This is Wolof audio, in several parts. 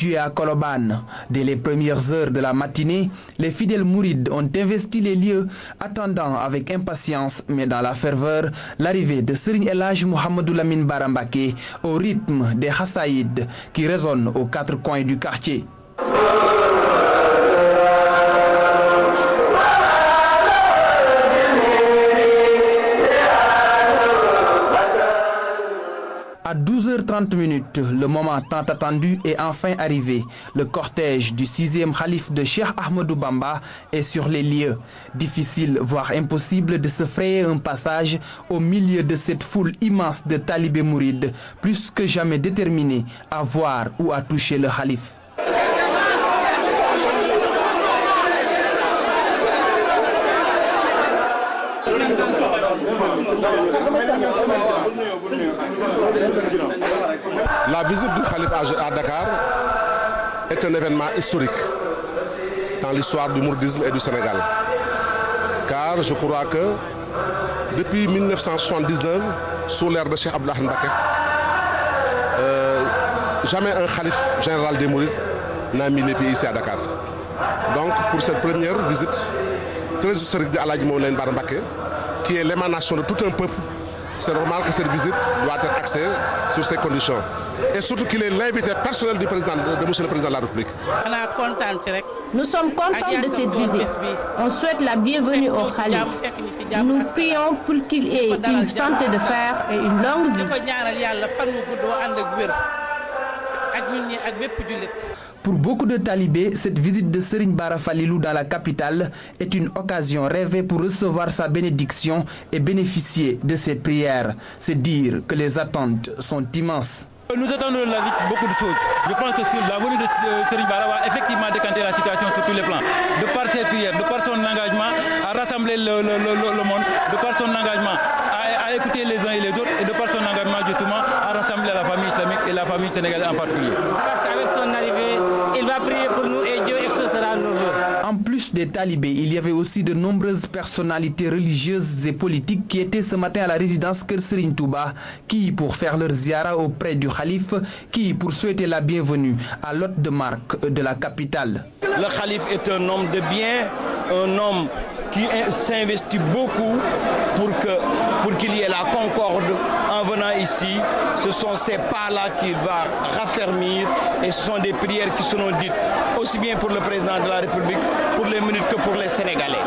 Situé à Colobane, dès les premières heures de la matinée, les fidèles mourides ont investi les lieux, attendant avec impatience, mais dans la ferveur, l'arrivée de Serigne El Hadji Mouhamadou Lamine Bara Mbacké au rythme des Khassaïd qui résonnent aux quatre coins du quartier. À 12h30, le moment tant attendu est enfin arrivé. Le cortège du 6e khalife de Cheikh Ahmadou Bamba est sur les lieux. Difficile, voire impossible de se frayer un passage au milieu de cette foule immense de talibés mourides, plus que jamais déterminés à voir ou à toucher le khalife. La visite du Khalife à Dakar est un événement historique dans l'histoire du mouridisme et du Sénégal. Car je crois que depuis 1979, sous l'ère de Cheikh Abdoulaye Mbacké, jamais un Khalife général des Mourides n'a mis les pieds ici à Dakar. Donc pour cette première visite très historique de El Hadji Mouhamadou Lamine Bara Mbacké, qui est l'émanation de tout un peuple, c'est normal que cette visite doit être axée sur ces conditions. Et surtout qu'il est l'invité personnel du président, de monsieur le président de la République. Nous sommes contents de cette visite. On souhaite la bienvenue au Khalife. Nous prions pour qu'il ait une santé de fer et une longue vie. Pour beaucoup de talibés, cette visite de Serigne Bara Falilou dans la capitale est une occasion rêvée pour recevoir sa bénédiction et bénéficier de ses prières. C'est dire que les attentes sont immenses. Nous attendons de la vie beaucoup de choses. Je pense que la venue de Serigne Bara va effectivement décanter la situation sur tous les plans. De par ses prières, de par son engagement à rassembler le monde, de par son engagement à écouter les uns et les autres, et de par son engagement justement à rassembler la famille islamique et la famille sénégalaise en particulier. Parce qu'avec son arrivée, il va prier pour nous et Dieu exaucera nos vœux. En plus des talibés, il y avait aussi de nombreuses personnalités religieuses et politiques qui étaient ce matin à la résidence Kër Serigne Touba, qui pour faire leur ziara auprès du Khalife, qui pour souhaiter la bienvenue à l'hôte de marque de la capitale. Le Khalife est un homme de bien, un homme qui s'investit beaucoup pour qu'il y ait la concorde en venant ici. Ce sont ces pas-là qu'il va raffermir et ce sont des prières qui seront dites aussi bien pour le président de la République, pour les minutes que pour les Sénégalais.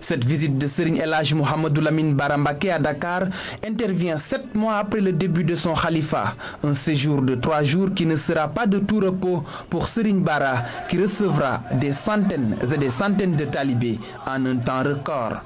Cette visite de Serigne El Hadji Mouhamadou Lamine Bara Mbacké à Dakar intervient 7 mois après le début de son khalifa. Un séjour de 3 jours qui ne sera pas de tout repos pour Serigne Bara, qui recevra des centaines et des centaines de talibés en un temps record.